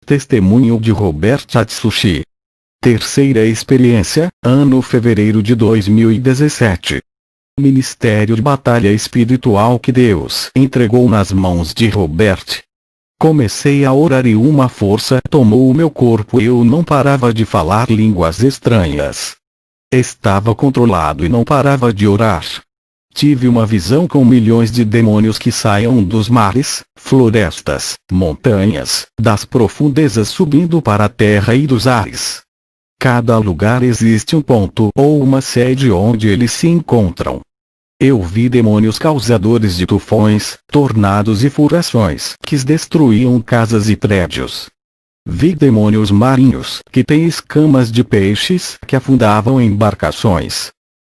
Testemunho de Robert Atsushi. Terceira experiência, ano fevereiro de 2017. Ministério de batalha espiritual que Deus entregou nas mãos de Robert. Comecei a orar e uma força tomou o meu corpo e eu não parava de falar línguas estranhas. Estava controlado e não parava de orar. Tive uma visão com milhões de demônios que saiam dos mares, florestas, montanhas, das profundezas subindo para a terra e dos ares. Cada lugar existe um ponto ou uma sede onde eles se encontram. Eu vi demônios causadores de tufões, tornados e furações que destruíam casas e prédios. Vi demônios marinhos que têm escamas de peixes que afundavam embarcações.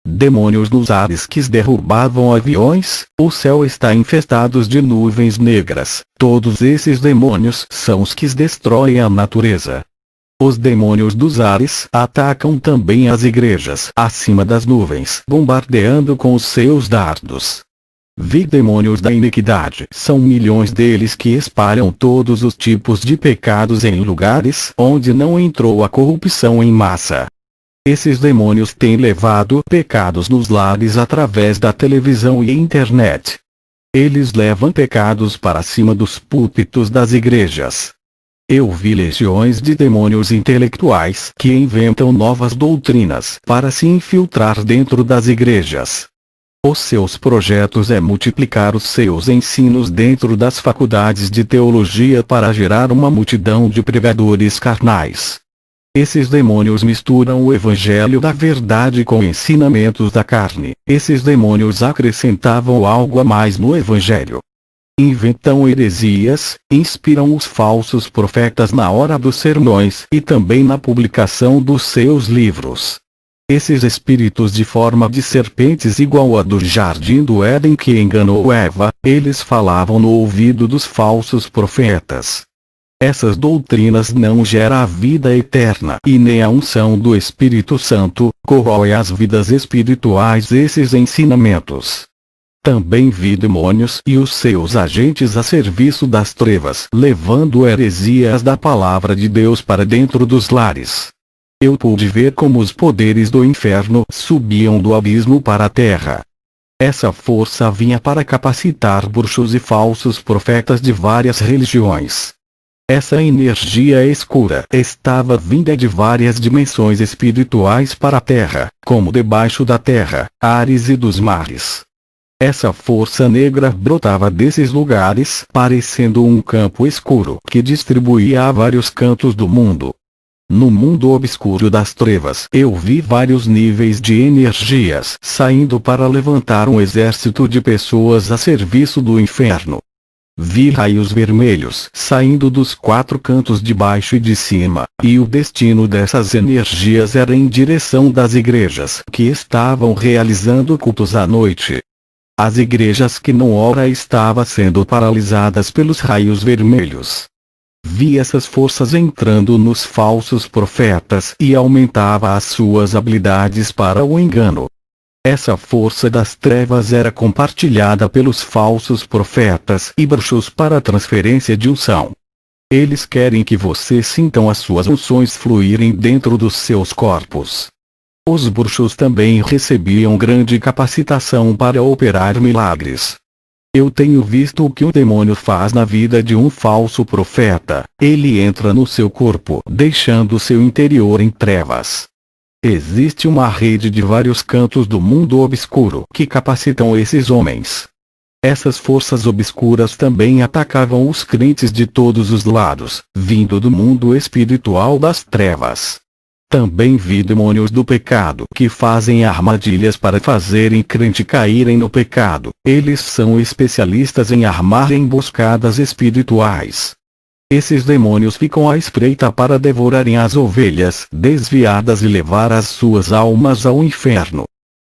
Demônios nos ares que derrubavam aviões. O céu está infestado de nuvens negras. Todos esses demônios são os que destroem a natureza. Os demônios dos ares atacam também as igrejas acima das nuvens, bombardeando com os seus dardos. Vi demônios da iniquidade. São milhões deles que espalham todos os tipos de pecados em lugares onde não entrou a corrupção em massa. Esses demônios têm levado pecados nos lares através da televisão e internet. Eles levam pecados para cima dos púlpitos das igrejas. Eu vi legiões de demônios intelectuais que inventam novas doutrinas para se infiltrar dentro das igrejas. Os seus projetos é multiplicar os seus ensinos dentro das faculdades de teologia para gerar uma multidão de pregadores carnais. Esses demônios misturam o evangelho da verdade com ensinamentos da carne. Esses demônios acrescentavam algo a mais no evangelho. Inventam heresias, inspiram os falsos profetas na hora dos sermões e também na publicação dos seus livros. Esses espíritos de forma de serpentes igual a do jardim do Éden que enganou Eva, eles falavam no ouvido dos falsos profetas. Essas doutrinas não geram a vida eterna e nem a unção do Espírito Santo, corrói as vidas espirituais esses ensinamentos. Também vi demônios e os seus agentes a serviço das trevas, levando heresias da palavra de Deus para dentro dos lares. Eu pude ver como os poderes do inferno subiam do abismo para a terra. Essa força vinha para capacitar bruxos e falsos profetas de várias religiões. Essa energia escura estava vinda de várias dimensões espirituais para a terra, como debaixo da terra, ares e dos mares. Essa força negra brotava desses lugares, parecendo um campo escuro que distribuía a vários cantos do mundo. No mundo obscuro das trevas, eu vi vários níveis de energias saindo para levantar um exército de pessoas a serviço do inferno. Vi raios vermelhos saindo dos quatro cantos de baixo e de cima, e o destino dessas energias era em direção das igrejas que estavam realizando cultos à noite. As igrejas que não oram estavam sendo paralisadas pelos raios vermelhos. Vi essas forças entrando nos falsos profetas e aumentava as suas habilidades para o engano. Essa força das trevas era compartilhada pelos falsos profetas e bruxos para a transferência de unção. Eles querem que você sintam as suas unções fluírem dentro dos seus corpos. Os bruxos também recebiam grande capacitação para operar milagres. Eu tenho visto o que um demônio faz na vida de um falso profeta. Ele entra no seu corpo, deixando seu interior em trevas. Existe uma rede de vários cantos do mundo obscuro que capacitam esses homens. Essas forças obscuras também atacavam os crentes de todos os lados, vindo do mundo espiritual das trevas. Também vi demônios do pecado que fazem armadilhas para fazerem crente caírem no pecado. Eles são especialistas em armar emboscadas espirituais. Esses demônios ficam à espreita para devorarem as ovelhas desviadas e levar as suas almas ao inferno.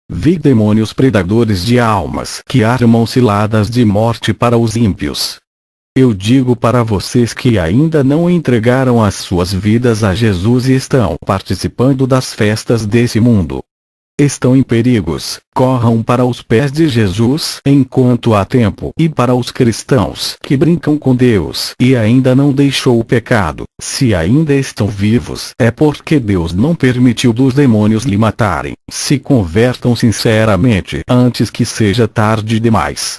Vi demônios predadores de almas que armam ciladas de morte para os ímpios. Eu digo para vocês que ainda não entregaram as suas vidas a Jesus e estão participando das festas desse mundo. Estão em perigos, corram para os pés de Jesus enquanto há tempo. E para os cristãos que brincam com Deus e ainda não deixou o pecado, se ainda estão vivos, é porque Deus não permitiu dos demônios lhe matarem. Se convertam sinceramente antes que seja tarde demais.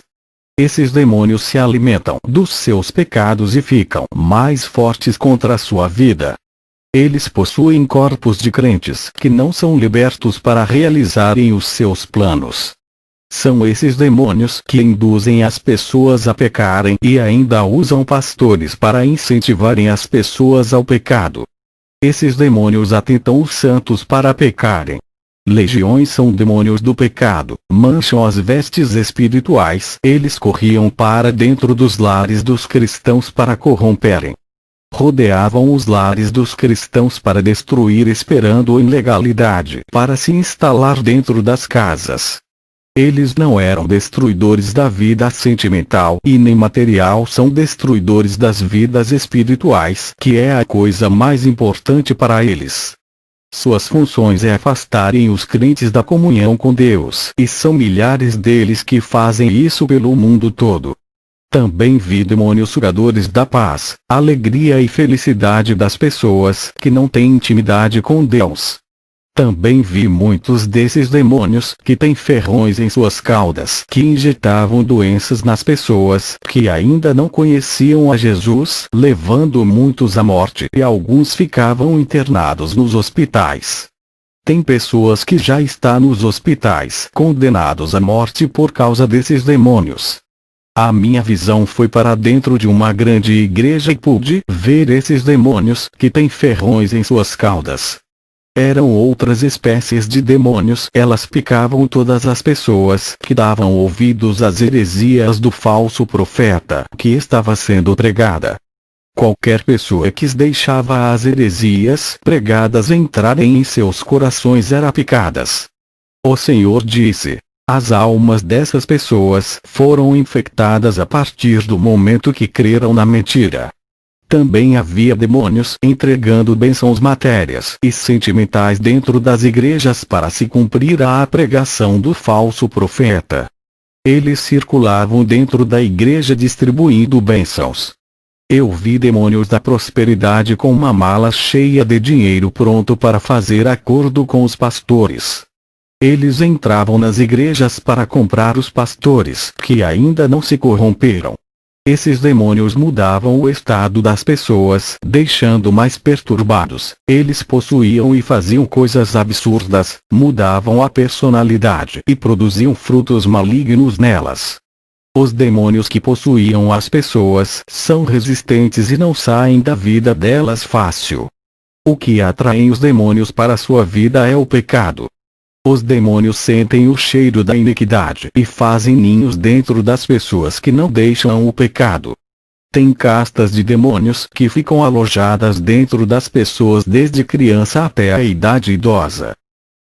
Esses demônios se alimentam dos seus pecados e ficam mais fortes contra a sua vida. Eles possuem corpos de crentes que não são libertos para realizarem os seus planos. São esses demônios que induzem as pessoas a pecarem e ainda usam pastores para incentivarem as pessoas ao pecado. Esses demônios atentam os santos para pecarem. Legiões são demônios do pecado, mancham as vestes espirituais. Eles corriam para dentro dos lares dos cristãos para corromperem. Rodeavam os lares dos cristãos para destruir, esperando ilegalidade para se instalar dentro das casas. Eles não eram destruidores da vida sentimental e nem material, são destruidores das vidas espirituais, que é a coisa mais importante para eles. Suas funções é afastarem os crentes da comunhão com Deus, e são milhares deles que fazem isso pelo mundo todo. Também vi demônios sugadores da paz, alegria e felicidade das pessoas que não têm intimidade com Deus. Também vi muitos desses demônios que têm ferrões em suas caudas, que injetavam doenças nas pessoas que ainda não conheciam a Jesus, levando muitos à morte, e alguns ficavam internados nos hospitais. Tem pessoas que já estão nos hospitais, condenados à morte por causa desses demônios. A minha visão foi para dentro de uma grande igreja e pude ver esses demônios que têm ferrões em suas caudas. Eram outras espécies de demônios. Elas picavam todas as pessoas que davam ouvidos às heresias do falso profeta que estava sendo pregada. Qualquer pessoa que deixava as heresias pregadas entrarem em seus corações era picadas. O Senhor disse: as almas dessas pessoas foram infectadas a partir do momento que creram na mentira. Também havia demônios entregando bênçãos matérias e sentimentais dentro das igrejas para se cumprir a pregação do falso profeta. Eles circulavam dentro da igreja distribuindo bênçãos. Eu vi demônios da prosperidade com uma mala cheia de dinheiro pronto para fazer acordo com os pastores. Eles entravam nas igrejas para comprar os pastores que ainda não se corromperam. Esses demônios mudavam o estado das pessoas, deixando mais perturbados. Eles possuíam e faziam coisas absurdas, mudavam a personalidade e produziam frutos malignos nelas. Os demônios que possuíam as pessoas são resistentes e não saem da vida delas fácil. O que atrai os demônios para sua vida é o pecado. Os demônios sentem o cheiro da iniquidade e fazem ninhos dentro das pessoas que não deixam o pecado. Tem castas de demônios que ficam alojadas dentro das pessoas desde criança até a idade idosa.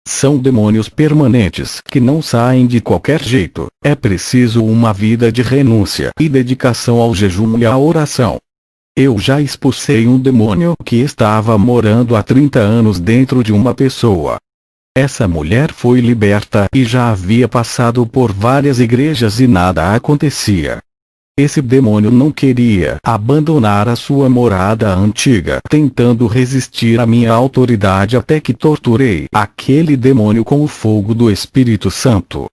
São demônios permanentes que não saem de qualquer jeito. É preciso uma vida de renúncia e dedicação ao jejum e à oração. Eu já expulsei um demônio que estava morando há 30 anos dentro de uma pessoa. Essa mulher foi liberta e já havia passado por várias igrejas e nada acontecia. Esse demônio não queria abandonar a sua morada antiga, tentando resistir à minha autoridade até que torturei aquele demônio com o fogo do Espírito Santo.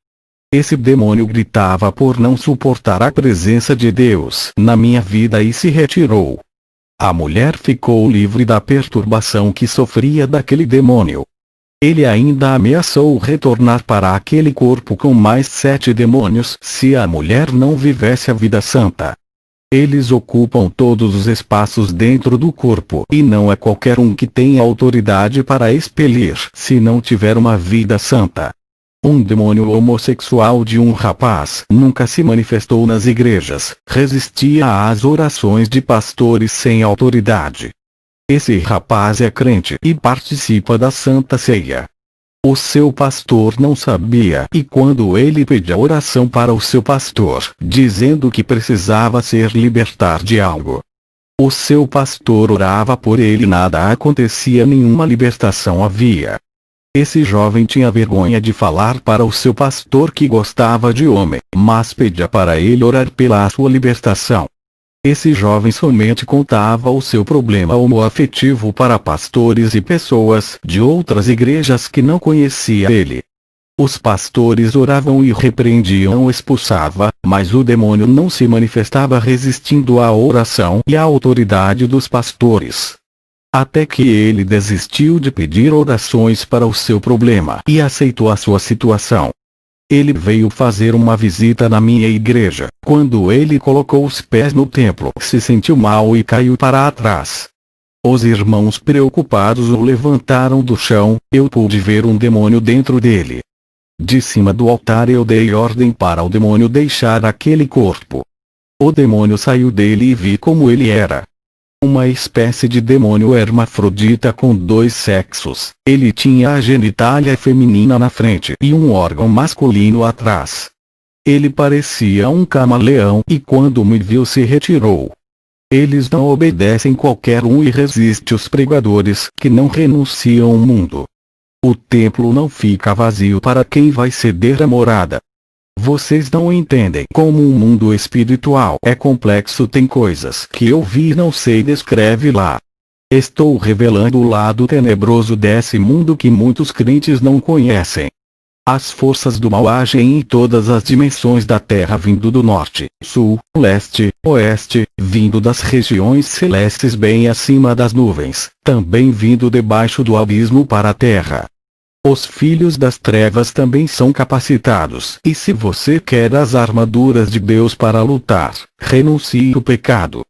Esse demônio gritava por não suportar a presença de Deus na minha vida e se retirou. A mulher ficou livre da perturbação que sofria daquele demônio. Ele ainda ameaçou retornar para aquele corpo com mais 7 demônios se a mulher não vivesse a vida santa. Eles ocupam todos os espaços dentro do corpo e não é qualquer um que tem autoridade para expelir se não tiver uma vida santa. Um demônio homossexual de um rapaz nunca se manifestou nas igrejas, resistia às orações de pastores sem autoridade. Esse rapaz é crente e participa da Santa Ceia. O seu pastor não sabia e quando ele pedia oração para o seu pastor, dizendo que precisava ser libertar de algo, o seu pastor orava por ele e nada acontecia, nenhuma libertação havia. Esse jovem tinha vergonha de falar para o seu pastor que gostava de homem, mas pedia para ele orar pela sua libertação. Esse jovem somente contava o seu problema homoafetivo para pastores e pessoas de outras igrejas que não conhecia ele. Os pastores oravam e repreendiam, expulsava, mas o demônio não se manifestava, resistindo à oração e à autoridade dos pastores. Até que ele desistiu de pedir orações para o seu problema e aceitou a sua situação. Ele veio fazer uma visita na minha igreja. Quando ele colocou os pés no templo, se sentiu mal e caiu para trás. Os irmãos preocupados o levantaram do chão. Eu pude ver um demônio dentro dele. De cima do altar eu dei ordem para o demônio deixar aquele corpo. O demônio saiu dele e vi como ele era. Uma espécie de demônio hermafrodita com dois sexos. Ele tinha a genitália feminina na frente e um órgão masculino atrás. Ele parecia um camaleão e quando me viu se retirou. Eles não obedecem qualquer um e resistem os pregadores que não renunciam ao mundo. O templo não fica vazio para quem vai ceder a morada. Vocês não entendem como um mundo espiritual é complexo. Tem coisas que eu vi e não sei, descreve lá. Estou revelando o lado tenebroso desse mundo que muitos crentes não conhecem. As forças do mal agem em todas as dimensões da terra, vindo do norte, sul, leste, oeste, vindo das regiões celestes bem acima das nuvens, também vindo debaixo do abismo para a terra. Os filhos das trevas também são capacitados. E se você quer as armaduras de Deus para lutar, renuncie ao pecado.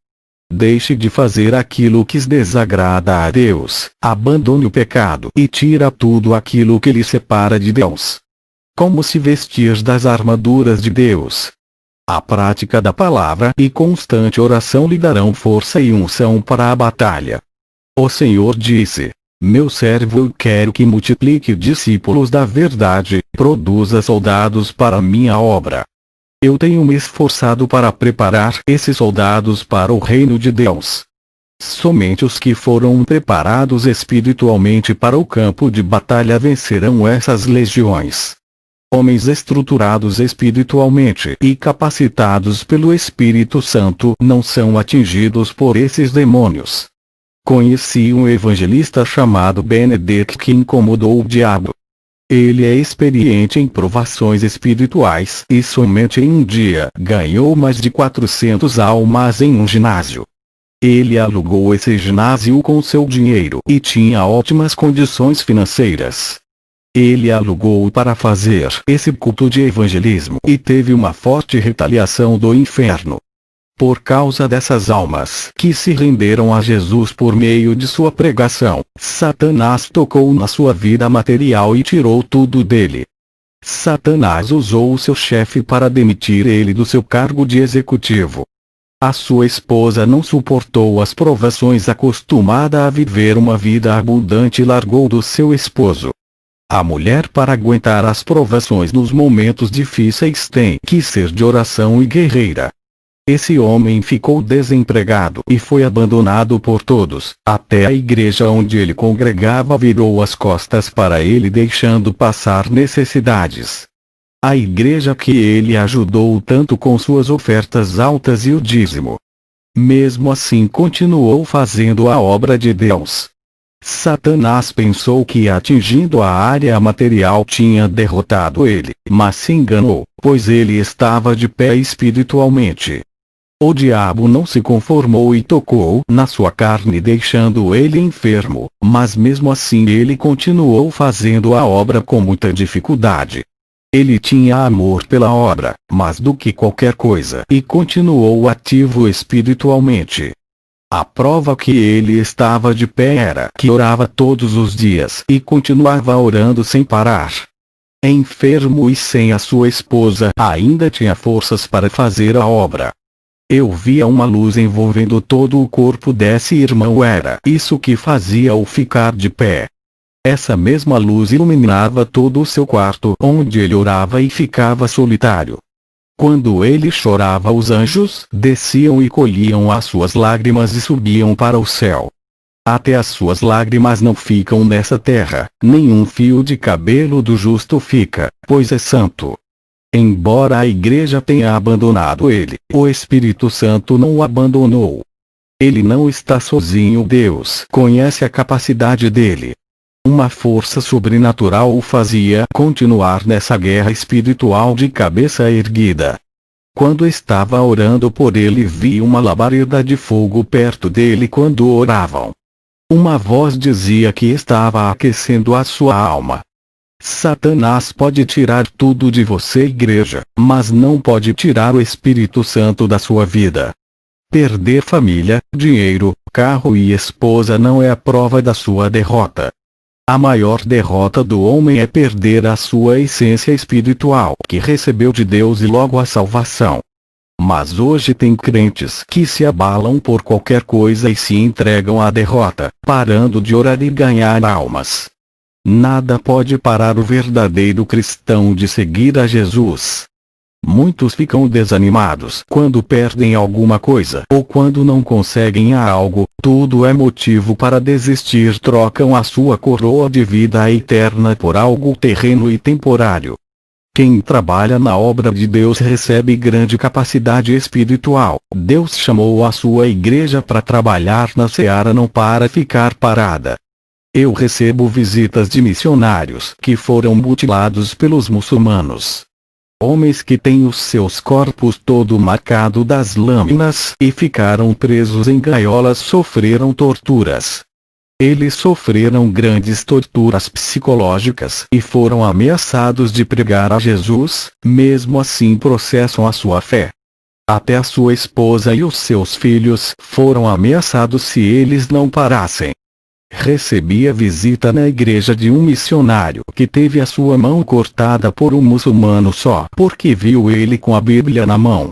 Deixe de fazer aquilo que desagrada a Deus, abandone o pecado e tira tudo aquilo que lhe separa de Deus. Como se vestir das armaduras de Deus? A prática da palavra e constante oração lhe darão força e unção para a batalha. O Senhor disse: meu servo, eu quero que multiplique discípulos da verdade, produza soldados para minha obra. Eu tenho me esforçado para preparar esses soldados para o reino de Deus. Somente os que foram preparados espiritualmente para o campo de batalha vencerão essas legiões. Homens estruturados espiritualmente e capacitados pelo Espírito Santo não são atingidos por esses demônios. Conheci um evangelista chamado Benedict que incomodou o diabo. Ele é experiente em provações espirituais e somente em um dia ganhou mais de 400 almas em um ginásio. Ele alugou esse ginásio com seu dinheiro e tinha ótimas condições financeiras. Ele alugou para fazer esse culto de evangelismo e teve uma forte retaliação do inferno. Por causa dessas almas que se renderam a Jesus por meio de sua pregação, Satanás tocou na sua vida material e tirou tudo dele. Satanás usou o seu chefe para demitir ele do seu cargo de executivo. A sua esposa não suportou as provações, acostumada a viver uma vida abundante, e largou do seu esposo. A mulher, para aguentar as provações nos momentos difíceis, tem que ser de oração e guerreira. Esse homem ficou desempregado e foi abandonado por todos, até a igreja onde ele congregava virou as costas para ele, deixando passar necessidades. A igreja que ele ajudou tanto com suas ofertas altas e o dízimo. Mesmo assim continuou fazendo a obra de Deus. Satanás pensou que atingindo a área material tinha derrotado ele, mas se enganou, pois ele estava de pé espiritualmente. O diabo não se conformou e tocou na sua carne, deixando ele enfermo, mas mesmo assim ele continuou fazendo a obra com muita dificuldade. Ele tinha amor pela obra, mais do que qualquer coisa, e continuou ativo espiritualmente. A prova que ele estava de pé era que orava todos os dias e continuava orando sem parar. Enfermo e sem a sua esposa, ainda tinha forças para fazer a obra. Eu via uma luz envolvendo todo o corpo desse irmão, era isso que fazia-o ficar de pé. Essa mesma luz iluminava todo o seu quarto, onde ele orava e ficava solitário. Quando ele chorava, os anjos desciam e colhiam as suas lágrimas e subiam para o céu. Até as suas lágrimas não ficam nessa terra, nenhum fio de cabelo do justo fica, pois é santo. Embora a igreja tenha abandonado ele, o Espírito Santo não o abandonou. Ele não está sozinho. Deus conhece a capacidade dele. Uma força sobrenatural o fazia continuar nessa guerra espiritual de cabeça erguida. Quando estava orando por ele, vi uma labareda de fogo perto dele quando oravam. Uma voz dizia que estava aquecendo a sua alma. Satanás pode tirar tudo de você, igreja, mas não pode tirar o Espírito Santo da sua vida. Perder família, dinheiro, carro e esposa não é a prova da sua derrota. A maior derrota do homem é perder a sua essência espiritual que recebeu de Deus e logo a salvação. Mas hoje tem crentes que se abalam por qualquer coisa e se entregam à derrota, parando de orar e ganhar almas. Nada pode parar o verdadeiro cristão de seguir a Jesus. Muitos ficam desanimados quando perdem alguma coisa ou quando não conseguem algo. Tudo é motivo para desistir. Trocam a sua coroa de vida eterna por algo terreno e temporário. Quem trabalha na obra de Deus recebe grande capacidade espiritual. Deus chamou a sua igreja para trabalhar na seara, não para ficar parada. Eu recebo visitas de missionários que foram mutilados pelos muçulmanos. Homens que têm os seus corpos todo marcado das lâminas e ficaram presos em gaiolas sofreram torturas. Eles sofreram grandes torturas psicológicas e foram ameaçados de pregar a Jesus, mesmo assim processam a sua fé. Até a sua esposa e os seus filhos foram ameaçados se eles não parassem. Recebi a visita na igreja de um missionário que teve a sua mão cortada por um muçulmano só porque viu ele com a Bíblia na mão.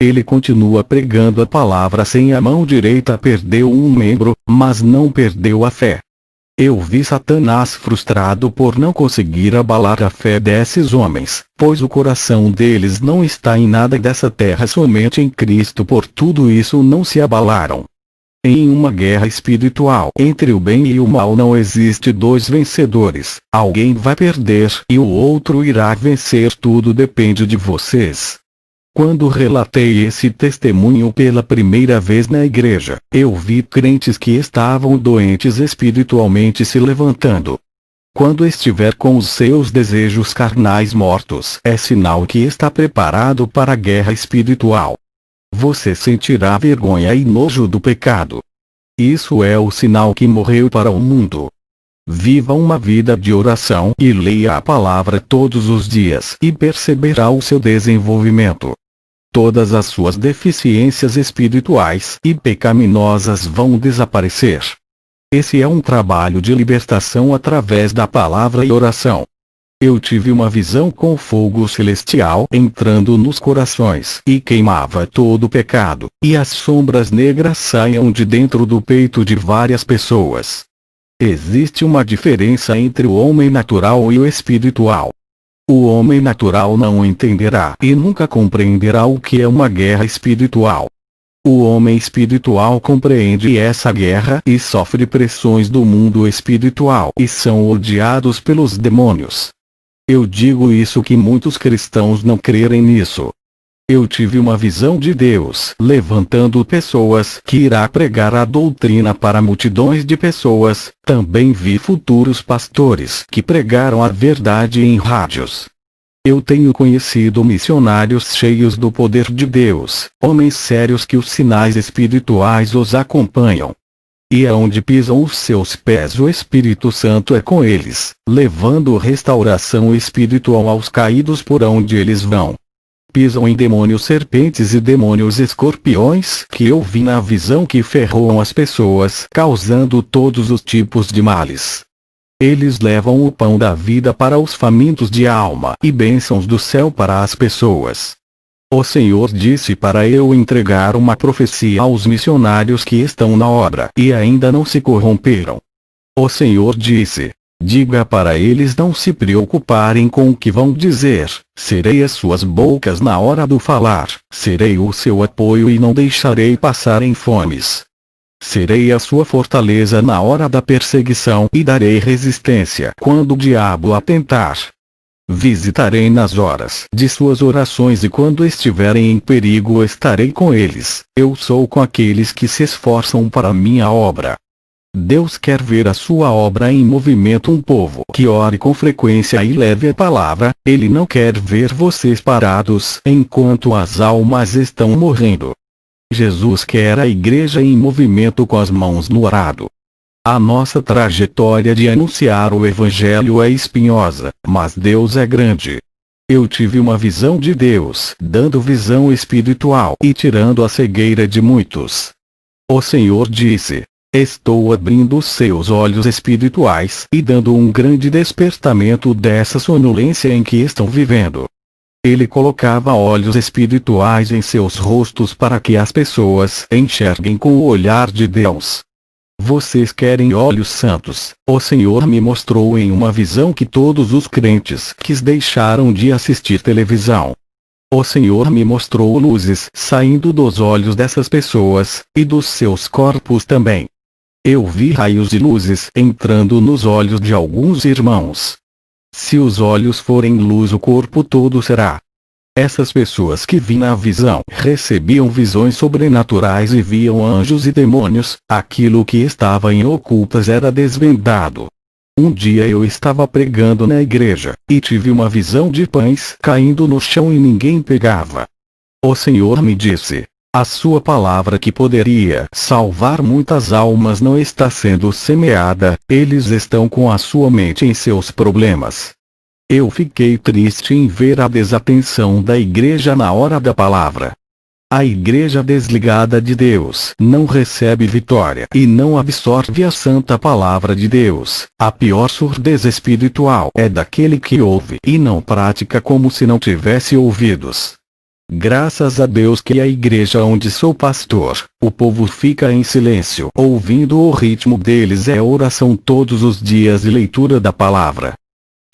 Ele continua pregando a palavra sem a mão direita, perdeu um membro, mas não perdeu a fé. Eu vi Satanás frustrado por não conseguir abalar a fé desses homens, pois o coração deles não está em nada dessa terra, somente em Cristo. Por tudo isso não se abalaram. Em uma guerra espiritual entre o bem e o mal não existe dois vencedores. Alguém vai perder e o outro irá vencer. Tudo depende de vocês. Quando relatei esse testemunho pela primeira vez na igreja, eu vi crentes que estavam doentes espiritualmente se levantando. Quando estiver com os seus desejos carnais mortos, é sinal que está preparado para a guerra espiritual. Você sentirá vergonha e nojo do pecado. Isso é o sinal que morreu para o mundo. Viva uma vida de oração e leia a palavra todos os dias e perceberá o seu desenvolvimento. Todas as suas deficiências espirituais e pecaminosas vão desaparecer. Esse é um trabalho de libertação através da palavra e oração. Eu tive uma visão com fogo celestial entrando nos corações e queimava todo o pecado, e as sombras negras saíam de dentro do peito de várias pessoas. Existe uma diferença entre o homem natural e o espiritual. O homem natural não entenderá e nunca compreenderá o que é uma guerra espiritual. O homem espiritual compreende essa guerra e sofre pressões do mundo espiritual e são odiados pelos demônios. Eu digo isso que muitos cristãos não crerem nisso. Eu tive uma visão de Deus levantando pessoas que irá pregar a doutrina para multidões de pessoas. Também vi futuros pastores que pregaram a verdade em rádios. Eu tenho conhecido missionários cheios do poder de Deus, homens sérios que os sinais espirituais os acompanham. E aonde pisam os seus pés o Espírito Santo é com eles, levando restauração espiritual aos caídos por onde eles vão. Pisam em demônios serpentes e demônios escorpiões que eu vi na visão que ferroam as pessoas, causando todos os tipos de males. Eles levam o pão da vida para os famintos de alma e bênçãos do céu para as pessoas. O Senhor disse para eu entregar uma profecia aos missionários que estão na obra e ainda não se corromperam. O Senhor disse: diga para eles não se preocuparem com o que vão dizer, serei as suas bocas na hora do falar, serei o seu apoio e não deixarei passarem fomes. Serei a sua fortaleza na hora da perseguição e darei resistência quando o diabo atentar. Visitarei nas horas de suas orações e quando estiverem em perigo estarei com eles. Eu sou com aqueles que se esforçam para minha obra. Deus quer ver a sua obra em movimento. Um povo que ore com frequência e leve a palavra. Ele não quer ver vocês parados enquanto as almas estão morrendo. Jesus quer a igreja em movimento com as mãos no arado. A nossa trajetória de anunciar o Evangelho é espinhosa, mas Deus é grande. Eu tive uma visão de Deus, dando visão espiritual e tirando a cegueira de muitos. O Senhor disse: estou abrindo os seus olhos espirituais e dando um grande despertamento dessa sonolência em que estão vivendo. Ele colocava olhos espirituais em seus rostos para que as pessoas enxerguem com o olhar de Deus. Vocês querem olhos santos. O Senhor me mostrou em uma visão que todos os crentes que deixaram de assistir televisão. O Senhor me mostrou luzes saindo dos olhos dessas pessoas, e dos seus corpos também. Eu vi raios de luzes entrando nos olhos de alguns irmãos. Se os olhos forem luz, o corpo todo será. Essas pessoas que vi na visão recebiam visões sobrenaturais e viam anjos e demônios. Aquilo que estava em ocultas era desvendado. Um dia eu estava pregando na igreja, e tive uma visão de pães caindo no chão e ninguém pegava. O Senhor me disse: a sua palavra que poderia salvar muitas almas não está sendo semeada. Eles estão com a sua mente em seus problemas. Eu fiquei triste em ver a desatenção da igreja na hora da palavra. A igreja desligada de Deus não recebe vitória e não absorve a santa palavra de Deus. A pior surdez espiritual é daquele que ouve e não pratica, como se não tivesse ouvidos. Graças a Deus que a igreja onde sou pastor, o povo fica em silêncio, ouvindo. O ritmo deles é oração todos os dias e leitura da palavra.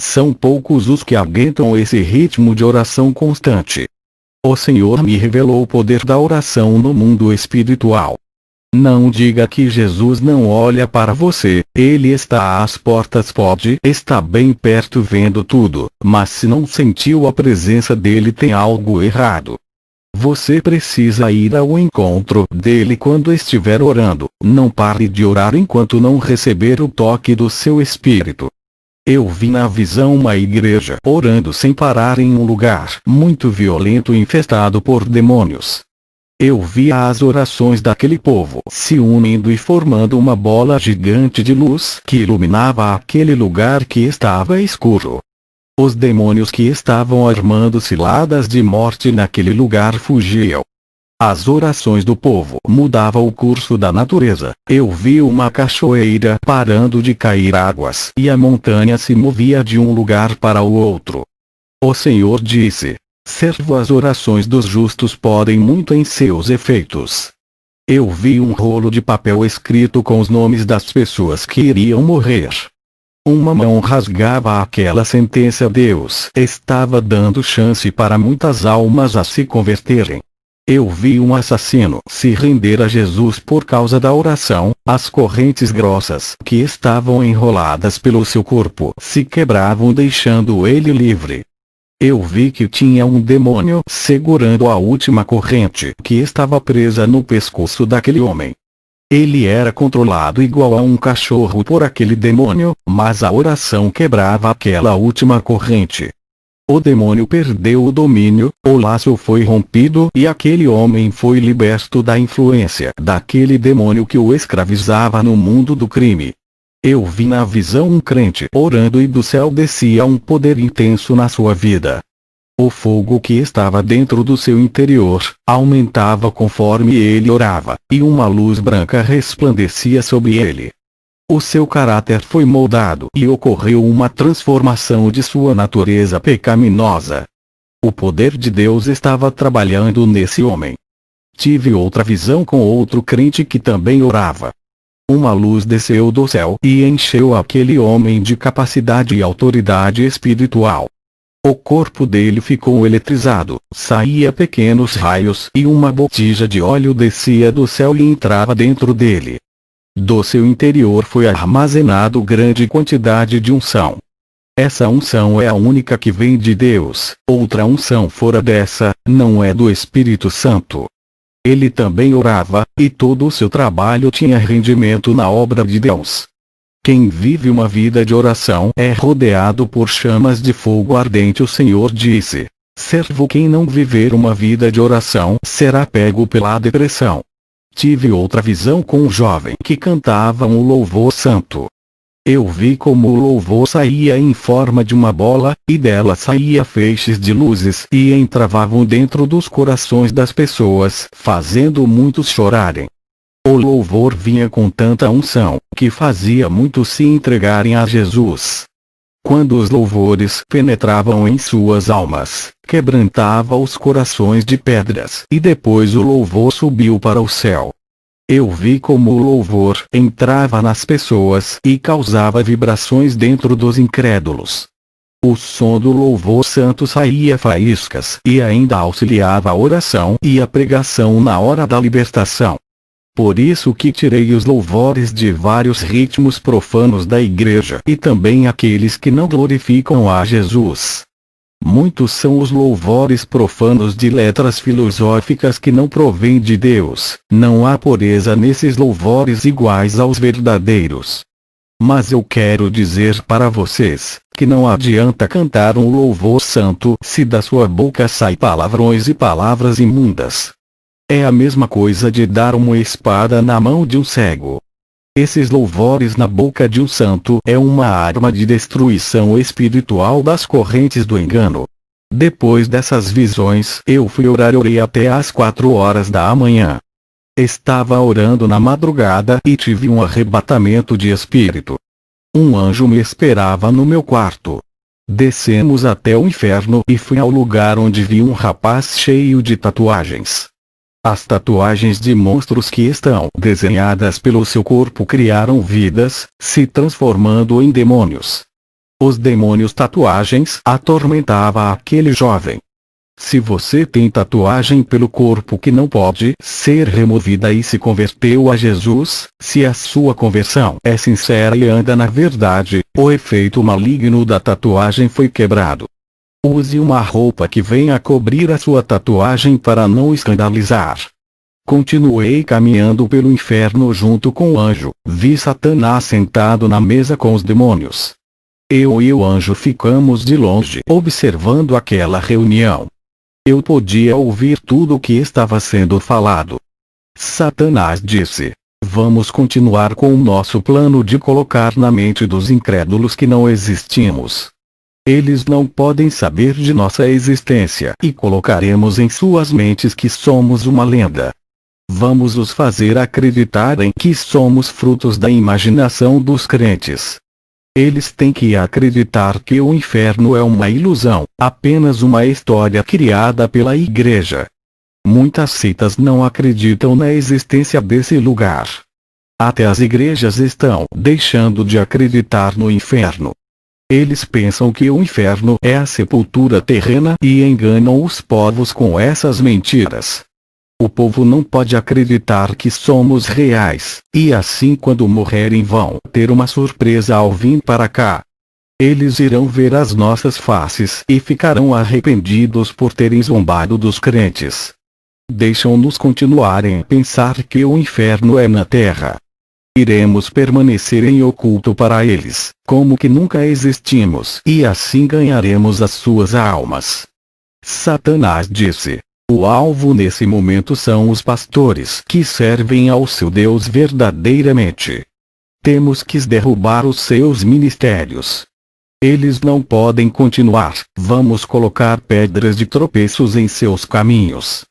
São poucos os que aguentam esse ritmo de oração constante. O Senhor me revelou o poder da oração no mundo espiritual. Não diga que Jesus não olha para você. Ele está às portas, pode estar bem perto vendo tudo, mas se não sentiu a presença dele, tem algo errado. Você precisa ir ao encontro dele quando estiver orando. Não pare de orar enquanto não receber o toque do seu espírito. Eu vi na visão uma igreja orando sem parar em um lugar muito violento infestado por demônios. Eu vi as orações daquele povo se unindo e formando uma bola gigante de luz que iluminava aquele lugar que estava escuro. Os demônios que estavam armando ciladas de morte naquele lugar fugiam. As orações do povo mudavam o curso da natureza. Eu vi uma cachoeira parando de cair águas e a montanha se movia de um lugar para o outro. O Senhor disse: servo, as orações dos justos podem muito em seus efeitos. Eu vi um rolo de papel escrito com os nomes das pessoas que iriam morrer. Uma mão rasgava aquela sentença. Deus estava dando chance para muitas almas a se converterem. Eu vi um assassino se render a Jesus por causa da oração. As correntes grossas que estavam enroladas pelo seu corpo se quebravam, deixando ele livre. Eu vi que tinha um demônio segurando a última corrente que estava presa no pescoço daquele homem. Ele era controlado igual a um cachorro por aquele demônio, mas a oração quebrava aquela última corrente. O demônio perdeu o domínio, o laço foi rompido e aquele homem foi liberto da influência daquele demônio que o escravizava no mundo do crime. Eu vi na visão um crente orando e do céu descia um poder intenso na sua vida. O fogo que estava dentro do seu interior aumentava conforme ele orava, e uma luz branca resplandecia sobre ele. O seu caráter foi moldado e ocorreu uma transformação de sua natureza pecaminosa. O poder de Deus estava trabalhando nesse homem. Tive outra visão com outro crente que também orava. Uma luz desceu do céu e encheu aquele homem de capacidade e autoridade espiritual. O corpo dele ficou eletrizado, saía pequenos raios e uma botija de óleo descia do céu e entrava dentro dele. Do seu interior foi armazenado grande quantidade de unção. Essa unção é a única que vem de Deus, outra unção fora dessa, não é do Espírito Santo. Ele também orava, e todo o seu trabalho tinha rendimento na obra de Deus. Quem vive uma vida de oração é rodeado por chamas de fogo ardente. O Senhor disse: servo, quem não viver uma vida de oração será pego pela depressão. Tive outra visão com um jovem que cantava um louvor santo. Eu vi como o louvor saía em forma de uma bola, e dela saía feixes de luzes e entravavam dentro dos corações das pessoas, fazendo muitos chorarem. O louvor vinha com tanta unção, que fazia muitos se entregarem a Jesus. Quando os louvores penetravam em suas almas, quebrantava os corações de pedras, e depois o louvor subiu para o céu. Eu vi como o louvor entrava nas pessoas e causava vibrações dentro dos incrédulos. O som do louvor santo saía faíscas e ainda auxiliava a oração e a pregação na hora da libertação. Por isso que tirei os louvores de vários ritmos profanos da igreja e também aqueles que não glorificam a Jesus. Muitos são os louvores profanos de letras filosóficas que não provêm de Deus. Não há pureza nesses louvores iguais aos verdadeiros. Mas eu quero dizer para vocês, que não adianta cantar um louvor santo se da sua boca saem palavrões e palavras imundas. É a mesma coisa de dar uma espada na mão de um cego. Esses louvores na boca de um santo é uma arma de destruição espiritual das correntes do engano. Depois dessas visões, eu fui orar e orei até às 4 horas da manhã. Estava orando na madrugada e tive um arrebatamento de espírito. Um anjo me esperava no meu quarto. Descemos até o inferno e fui ao lugar onde vi um rapaz cheio de tatuagens. As tatuagens de monstros que estão desenhadas pelo seu corpo criaram vidas, se transformando em demônios. Os demônios tatuagens atormentava aquele jovem. Se você tem tatuagem pelo corpo que não pode ser removida e se converteu a Jesus, se a sua conversão é sincera e anda na verdade, o efeito maligno da tatuagem foi quebrado. Use uma roupa que venha cobrir a sua tatuagem para não escandalizar. Continuei caminhando pelo inferno junto com o anjo. Vi Satanás sentado na mesa com os demônios. Eu e o anjo ficamos de longe observando aquela reunião. Eu podia ouvir tudo o que estava sendo falado. Satanás disse: vamos continuar com o nosso plano de colocar na mente dos incrédulos que não existimos. Eles não podem saber de nossa existência e colocaremos em suas mentes que somos uma lenda. Vamos os fazer acreditarem que somos frutos da imaginação dos crentes. Eles têm que acreditar que o inferno é uma ilusão, apenas uma história criada pela igreja. Muitas seitas não acreditam na existência desse lugar. Até as igrejas estão deixando de acreditar no inferno. Eles pensam que o inferno é a sepultura terrena e enganam os povos com essas mentiras. O povo não pode acreditar que somos reais, e assim quando morrerem vão ter uma surpresa ao vir para cá. Eles irão ver as nossas faces e ficarão arrependidos por terem zombado dos crentes. Deixam-nos continuarem a pensar que o inferno é na terra. Iremos permanecer em oculto para eles, como que nunca existimos, e assim ganharemos as suas almas. Satanás disse: o alvo nesse momento são os pastores que servem ao seu Deus verdadeiramente. Temos que derrubar os seus ministérios. Eles não podem continuar, vamos colocar pedras de tropeços em seus caminhos.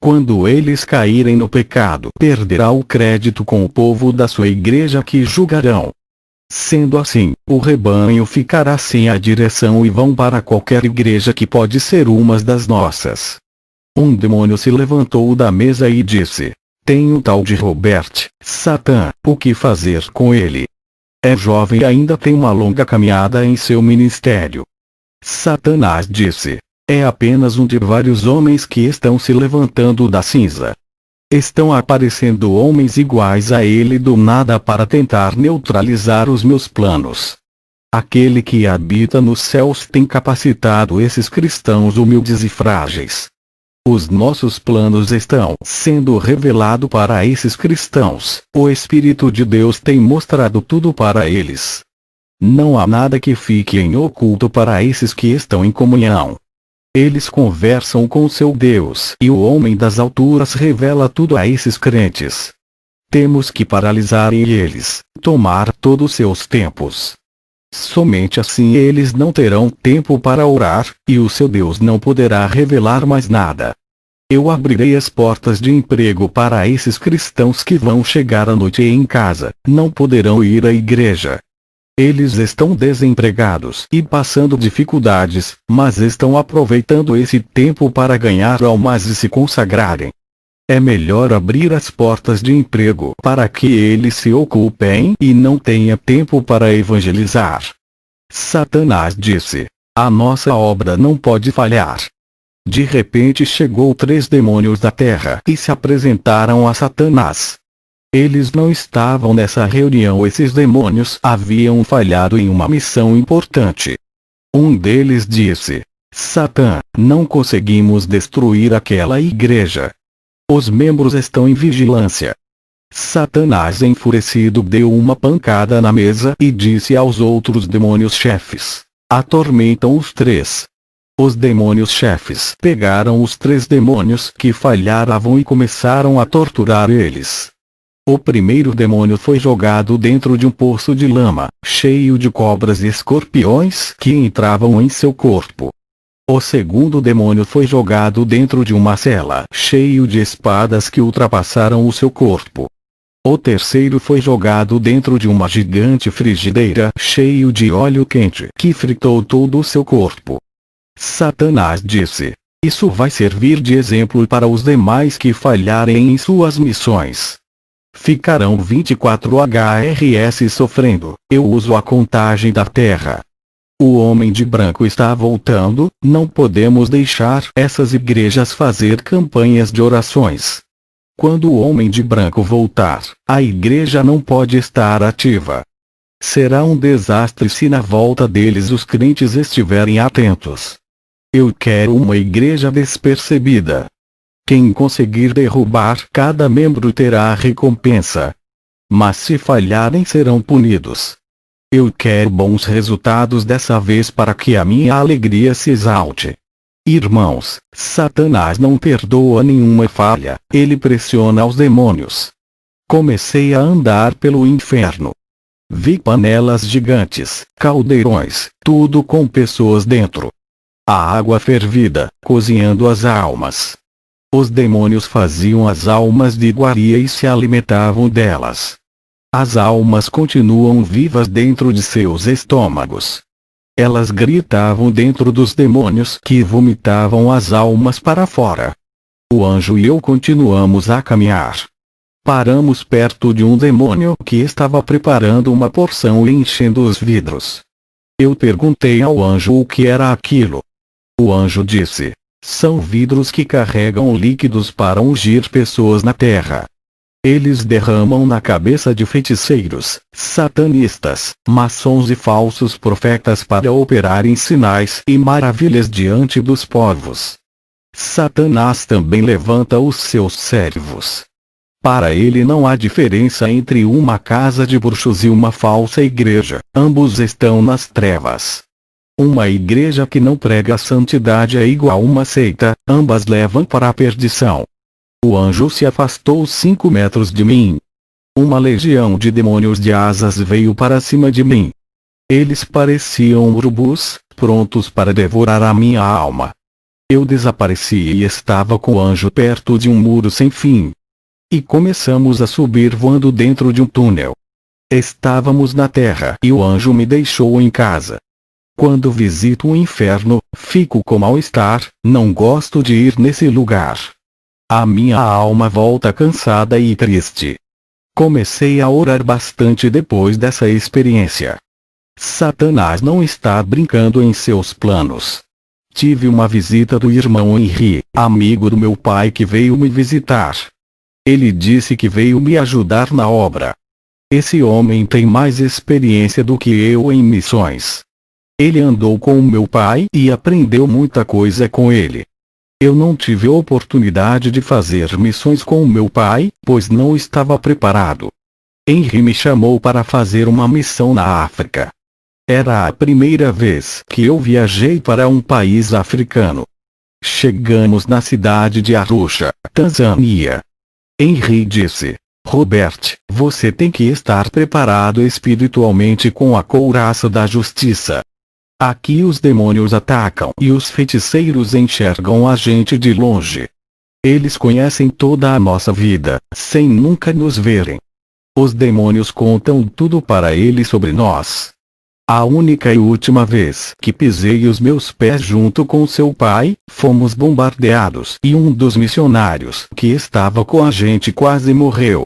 Quando eles caírem no pecado, perderá o crédito com o povo da sua igreja que julgarão. Sendo assim, o rebanho ficará sem a direção e vão para qualquer igreja que pode ser uma das nossas. Um demônio se levantou da mesa e disse: tem um tal de Robert, Satã, o que fazer com ele? É jovem e ainda tem uma longa caminhada em seu ministério. Satanás disse: é apenas um de vários homens que estão se levantando da cinza. Estão aparecendo homens iguais a ele do nada para tentar neutralizar os meus planos. Aquele que habita nos céus tem capacitado esses cristãos humildes e frágeis. Os nossos planos estão sendo revelados para esses cristãos. O Espírito de Deus tem mostrado tudo para eles. Não há nada que fique em oculto para esses que estão em comunhão. Eles conversam com seu Deus e o homem das alturas revela tudo a esses crentes. Temos que paralisar eles, tomar todos seus tempos. Somente assim eles não terão tempo para orar, e o seu Deus não poderá revelar mais nada. Eu abrirei as portas de emprego para esses cristãos que vão chegar à noite em casa, não poderão ir à igreja. Eles estão desempregados e passando dificuldades, mas estão aproveitando esse tempo para ganhar almas e se consagrarem. É melhor abrir as portas de emprego para que eles se ocupem e não tenha tempo para evangelizar. Satanás disse: a nossa obra não pode falhar. De repente chegou 3 demônios da terra e se apresentaram a Satanás. Eles não estavam nessa reunião. Esses demônios haviam falhado em uma missão importante. Um deles disse: Satã, não conseguimos destruir aquela igreja. Os membros estão em vigilância. Satanás, enfurecido, deu uma pancada na mesa e disse aos outros demônios chefes: atormentam os 3. Os demônios chefes pegaram os 3 demônios que falharam e começaram a torturar eles. O primeiro demônio foi jogado dentro de um poço de lama, cheio de cobras e escorpiões que entravam em seu corpo. O segundo demônio foi jogado dentro de uma cela, cheio de espadas que ultrapassaram o seu corpo. O terceiro foi jogado dentro de uma gigante frigideira, cheio de óleo quente, que fritou todo o seu corpo. Satanás disse: isso vai servir de exemplo para os demais que falharem em suas missões. Ficarão 24 HRS sofrendo. Eu uso a contagem da terra. O homem de branco está voltando. Não podemos deixar essas igrejas fazer campanhas de orações. Quando o homem de branco voltar, a igreja não pode estar ativa. Será um desastre se na volta deles os crentes estiverem atentos. Eu quero uma igreja despercebida. Quem conseguir derrubar cada membro terá a recompensa. Mas se falharem serão punidos. Eu quero bons resultados dessa vez para que a minha alegria se exalte. Irmãos, Satanás não perdoa nenhuma falha, ele pressiona os demônios. Comecei a andar pelo inferno. Vi panelas gigantes, caldeirões, tudo com pessoas dentro. A água fervida, cozinhando as almas. Os demônios faziam as almas de iguaria e se alimentavam delas. As almas continuam vivas dentro de seus estômagos. Elas gritavam dentro dos demônios que vomitavam as almas para fora. O anjo e eu continuamos a caminhar. Paramos perto de um demônio que estava preparando uma porção e enchendo os vidros. Eu perguntei ao anjo o que era aquilo. O anjo disse: são vidros que carregam líquidos para ungir pessoas na terra. Eles derramam na cabeça de feiticeiros, satanistas, maçons e falsos profetas para operarem sinais e maravilhas diante dos povos. Satanás também levanta os seus servos. Para ele não há diferença entre uma casa de bruxos e uma falsa igreja, ambos estão nas trevas. Uma igreja que não prega a santidade é igual a uma seita, ambas levam para a perdição. O anjo se afastou 5 metros de mim. Uma legião de demônios de asas veio para cima de mim. Eles pareciam urubus, prontos para devorar a minha alma. Eu desapareci e estava com o anjo perto de um muro sem fim. E começamos a subir voando dentro de um túnel. Estávamos na terra e o anjo me deixou em casa. Quando visito o inferno, fico com mal-estar, não gosto de ir nesse lugar. A minha alma volta cansada e triste. Comecei a orar bastante depois dessa experiência. Satanás não está brincando em seus planos. Tive uma visita do irmão Henry, amigo do meu pai, que veio me visitar. Ele disse que veio me ajudar na obra. Esse homem tem mais experiência do que eu em missões. Ele andou com o meu pai e aprendeu muita coisa com ele. Eu não tive oportunidade de fazer missões com o meu pai, pois não estava preparado. Henry me chamou para fazer uma missão na África. Era a primeira vez que eu viajei para um país africano. Chegamos na cidade de Arusha, Tanzânia. Henry disse: Robert, você tem que estar preparado espiritualmente com a couraça da justiça. Aqui os demônios atacam e os feiticeiros enxergam a gente de longe. Eles conhecem toda a nossa vida, sem nunca nos verem. Os demônios contam tudo para eles sobre nós. A única e última vez que pisei os meus pés junto com seu pai, fomos bombardeados e um dos missionários que estava com a gente quase morreu.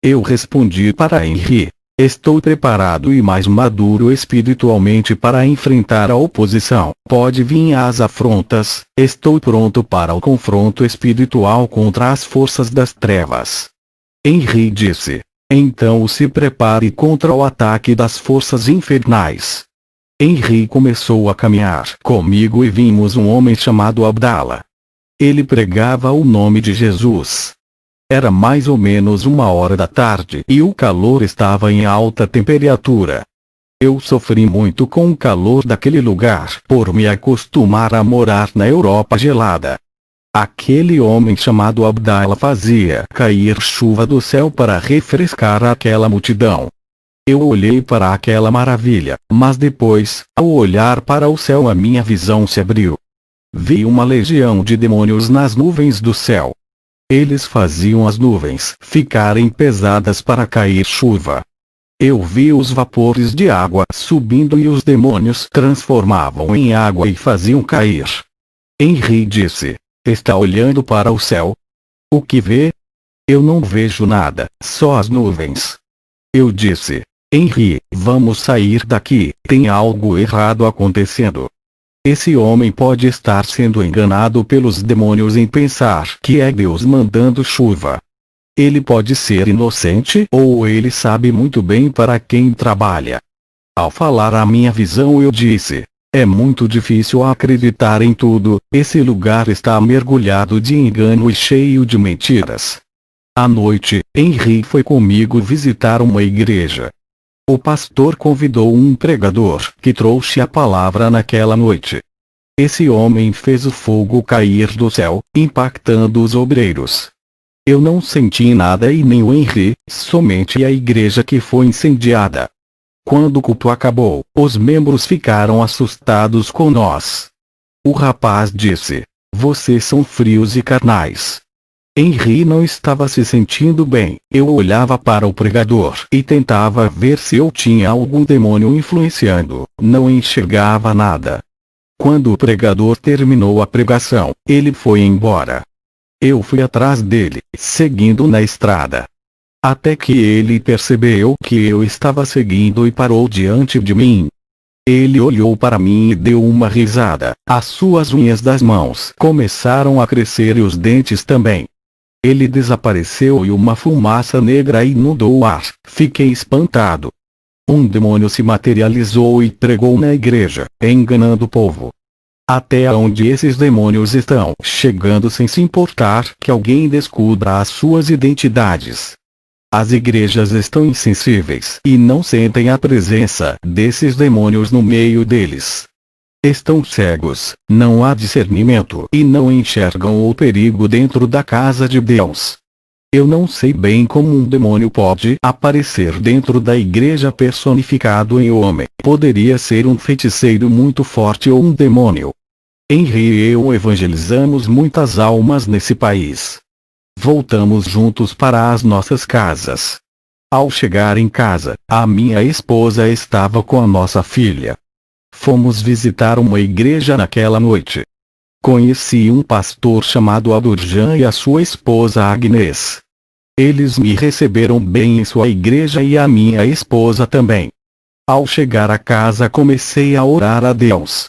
Eu respondi para Henry: estou preparado e mais maduro espiritualmente para enfrentar a oposição. Pode vir as afrontas, estou pronto para o confronto espiritual contra as forças das trevas. Henry disse: então se prepare contra o ataque das forças infernais. Henry começou a caminhar comigo e vimos um homem chamado Abdallah. Ele pregava o nome de Jesus. Era mais ou menos 1 hora da tarde e o calor estava em alta temperatura. Eu sofri muito com o calor daquele lugar por me acostumar a morar na Europa gelada. Aquele homem chamado Abdallah fazia cair chuva do céu para refrescar aquela multidão. Eu olhei para aquela maravilha, mas depois, ao olhar para o céu, a minha visão se abriu. Vi uma legião de demônios nas nuvens do céu. Eles faziam as nuvens ficarem pesadas para cair chuva. Eu vi os vapores de água subindo e os demônios transformavam em água e faziam cair. Henry disse: está olhando para o céu? O que vê? Eu não vejo nada, só as nuvens. Eu disse: Henry, vamos sair daqui, tem algo errado acontecendo. Esse homem pode estar sendo enganado pelos demônios em pensar que é Deus mandando chuva. Ele pode ser inocente ou ele sabe muito bem para quem trabalha. Ao falar a minha visão, eu disse: é muito difícil acreditar em tudo, esse lugar está mergulhado de engano e cheio de mentiras. À noite, Henry foi comigo visitar uma igreja. O pastor convidou um pregador que trouxe a palavra naquela noite. Esse homem fez o fogo cair do céu, impactando os obreiros. Eu não senti nada e nem o Henry, somente a igreja que foi incendiada. Quando o culto acabou, os membros ficaram assustados com nós. O rapaz disse: vocês são frios e carnais. Henry não estava se sentindo bem. Eu olhava para o pregador e tentava ver se eu tinha algum demônio influenciando. Não enxergava nada. Quando o pregador terminou a pregação, ele foi embora. Eu fui atrás dele, seguindo na estrada. Até que ele percebeu que eu estava seguindo e parou diante de mim. Ele olhou para mim e deu uma risada. As suas unhas das mãos começaram a crescer e os dentes também. Ele desapareceu e uma fumaça negra inundou o ar. Fiquei espantado. Um demônio se materializou e pregou na igreja, enganando o povo. Até onde esses demônios estão chegando sem se importar que alguém descubra as suas identidades. As igrejas estão insensíveis e não sentem a presença desses demônios no meio deles. Estão cegos, não há discernimento e não enxergam o perigo dentro da casa de Deus. Eu não sei bem como um demônio pode aparecer dentro da igreja personificado em homem. Poderia ser um feiticeiro muito forte ou um demônio. Henry e eu evangelizamos muitas almas nesse país. Voltamos juntos para as nossas casas. Ao chegar em casa, a minha esposa estava com a nossa filha. Fomos visitar uma igreja naquela noite. Conheci um pastor chamado Abdurjan e a sua esposa Agnes. Eles me receberam bem em sua igreja e a minha esposa também. Ao chegar a casa comecei a orar a Deus.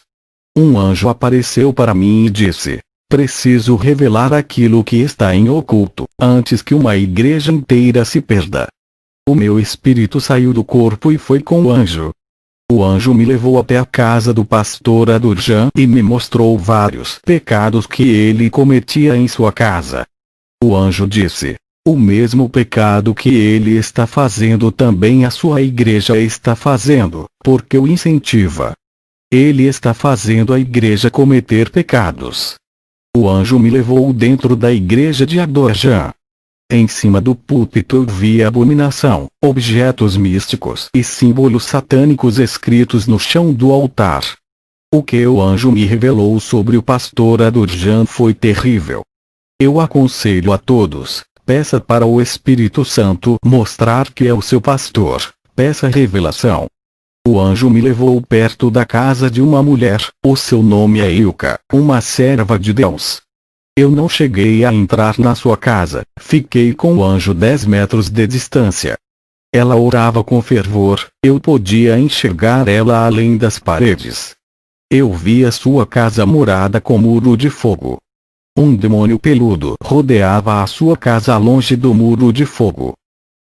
Um anjo apareceu para mim e disse: preciso revelar aquilo que está em oculto, antes que uma igreja inteira se perda. O meu espírito saiu do corpo e foi com o anjo. O anjo me levou até a casa do pastor Adurjan e me mostrou vários pecados que ele cometia em sua casa. O anjo disse: o mesmo pecado que ele está fazendo também a sua igreja está fazendo, porque o incentiva. Ele está fazendo a igreja cometer pecados. O anjo me levou dentro da igreja de Adorjan. Em cima do púlpito eu vi abominação, objetos místicos e símbolos satânicos escritos no chão do altar. O que o anjo me revelou sobre o pastor Adorjan foi terrível. Eu aconselho a todos: peça para o Espírito Santo mostrar que é o seu pastor, peça revelação. O anjo me levou perto da casa de uma mulher, o seu nome é Ilka, uma serva de Deus. Eu não cheguei a entrar na sua casa, fiquei com o anjo 10 metros de distância. Ela orava com fervor, eu podia enxergar ela além das paredes. Eu vi a sua casa murada com muro de fogo. Um demônio peludo rodeava a sua casa longe do muro de fogo.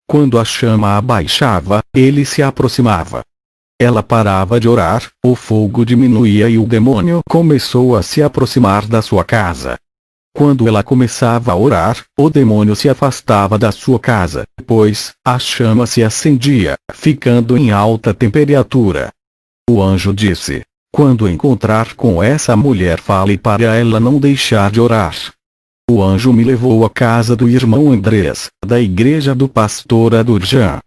Quando a chama abaixava, ele se aproximava. Ela parava de orar, o fogo diminuía e o demônio começou a se aproximar da sua casa. Quando ela começava a orar, o demônio se afastava da sua casa, pois a chama se acendia, ficando em alta temperatura. O anjo disse: quando encontrar com essa mulher, fale para ela não deixar de orar. O anjo me levou à casa do irmão Andrés, da igreja do pastor Adurjan.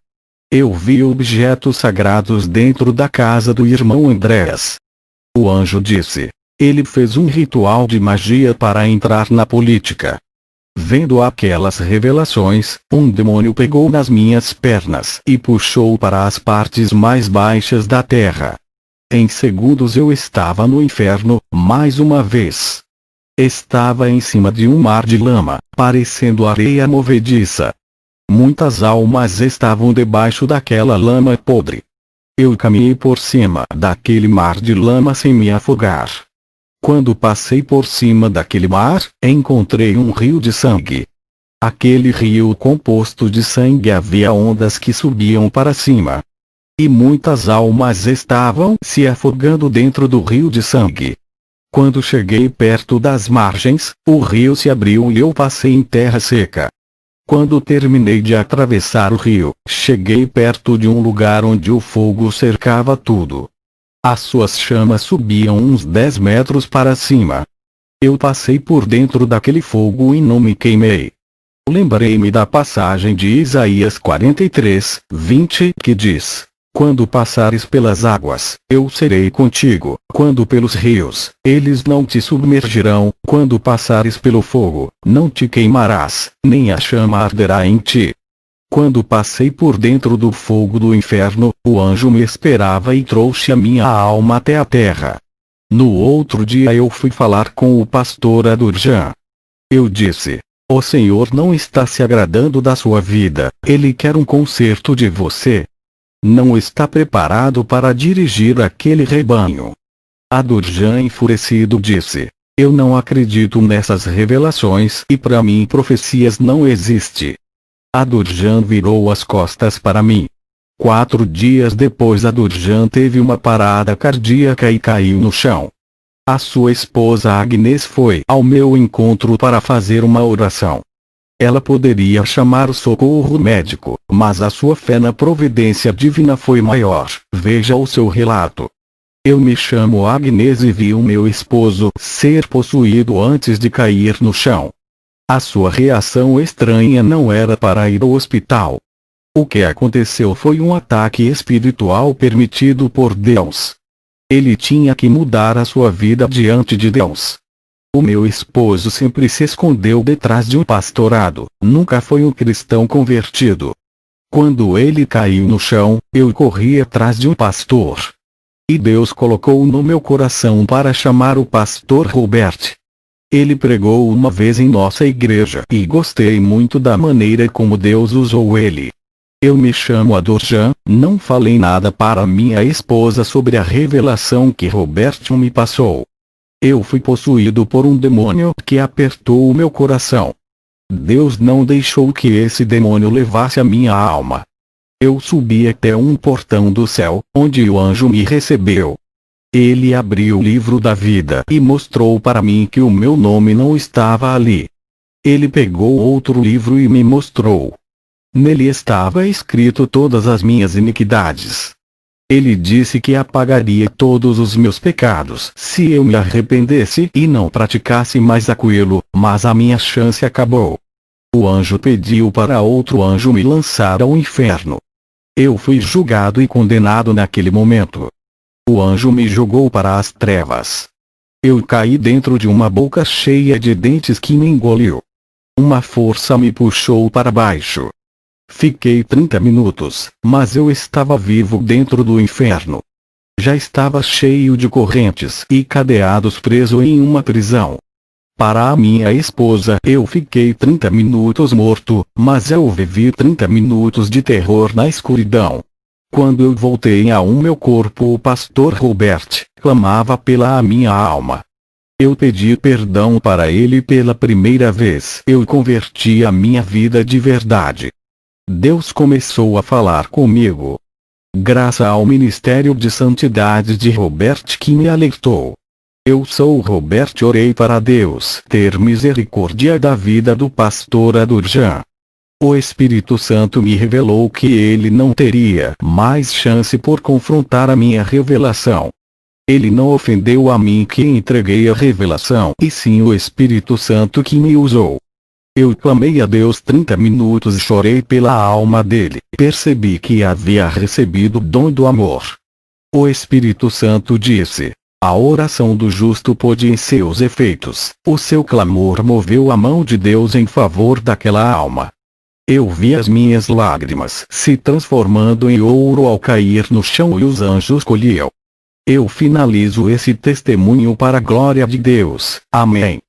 Eu vi objetos sagrados dentro da casa do irmão Andrés. O anjo disse: ele fez um ritual de magia para entrar na política. Vendo aquelas revelações, um demônio pegou nas minhas pernas e puxou para as partes mais baixas da terra. Em segundos eu estava no inferno, mais uma vez. Estava em cima de um mar de lama, parecendo areia movediça. Muitas almas estavam debaixo daquela lama podre. Eu caminhei por cima daquele mar de lama sem me afogar. Quando passei por cima daquele mar, encontrei um rio de sangue. Aquele rio composto de sangue havia ondas que subiam para cima. E muitas almas estavam se afogando dentro do rio de sangue. Quando cheguei perto das margens, o rio se abriu e eu passei em terra seca. Quando terminei de atravessar o rio, cheguei perto de um lugar onde o fogo cercava tudo. As suas chamas subiam uns 10 metros para cima. Eu passei por dentro daquele fogo e não me queimei. Lembrei-me da passagem de Isaías 43, 20, que diz: quando passares pelas águas, eu serei contigo, quando pelos rios, eles não te submergirão, quando passares pelo fogo, não te queimarás, nem a chama arderá em ti. Quando passei por dentro do fogo do inferno, o anjo me esperava e trouxe a minha alma até a terra. No outro dia eu fui falar com o pastor Adurjan. Eu disse: o Senhor não está se agradando da sua vida, Ele quer um conserto de você. Não está preparado para dirigir aquele rebanho. Adurjan, enfurecido, disse: eu não acredito nessas revelações e para mim profecias não existe. Adurjan virou as costas para mim. 4 dias depois Adurjan teve uma parada cardíaca e caiu no chão. A sua esposa Agnes foi ao meu encontro para fazer uma oração. Ela poderia chamar o socorro médico, mas a sua fé na providência divina foi maior. Veja o seu relato. Eu me chamo Agnes e vi o meu esposo ser possuído antes de cair no chão. A sua reação estranha não era para ir ao hospital. O que aconteceu foi um ataque espiritual permitido por Deus. Ele tinha que mudar a sua vida diante de Deus. O meu esposo sempre se escondeu detrás de um pastorado, nunca foi um cristão convertido. Quando ele caiu no chão, eu corri atrás de um pastor. E Deus colocou no meu coração para chamar o pastor Robert. Ele pregou uma vez em nossa igreja e gostei muito da maneira como Deus usou ele. Eu me chamo Adorjan, não falei nada para minha esposa sobre a revelação que Roberto me passou. Eu fui possuído por um demônio que apertou o meu coração. Deus não deixou que esse demônio levasse a minha alma. Eu subi até um portão do céu, onde o anjo me recebeu. Ele abriu o livro da vida e mostrou para mim que o meu nome não estava ali. Ele pegou outro livro e me mostrou. Nele estava escrito todas as minhas iniquidades. Ele disse que apagaria todos os meus pecados se eu me arrependesse e não praticasse mais aquilo, mas a minha chance acabou. O anjo pediu para outro anjo me lançar ao inferno. Eu fui julgado e condenado naquele momento. O anjo me jogou para as trevas. Eu caí dentro de uma boca cheia de dentes que me engoliu. Uma força me puxou para baixo. Fiquei 30 minutos, mas eu estava vivo dentro do inferno. Já estava cheio de correntes e cadeados preso em uma prisão. Para a minha esposa eu fiquei 30 minutos morto, mas eu vivi 30 minutos de terror na escuridão. Quando eu voltei ao meu corpo, o pastor Robert clamava pela minha alma. Eu pedi perdão para ele pela primeira vez. Eu converti a minha vida de verdade. Deus começou a falar comigo. Graças ao ministério de santidade de Robert que me alertou. Eu sou Robert, orei para Deus ter misericórdia da vida do pastor Adorjan. O Espírito Santo me revelou que ele não teria mais chance por confrontar a minha revelação. Ele não ofendeu a mim que entreguei a revelação, e sim o Espírito Santo que me usou. Eu clamei a Deus 30 minutos e chorei pela alma dele. Percebi que havia recebido o dom do amor. O Espírito Santo disse: a oração do justo pode em seus efeitos. O seu clamor moveu a mão de Deus em favor daquela alma. Eu vi as minhas lágrimas se transformando em ouro ao cair no chão e os anjos colhiam. Eu finalizo esse testemunho para a glória de Deus. Amém.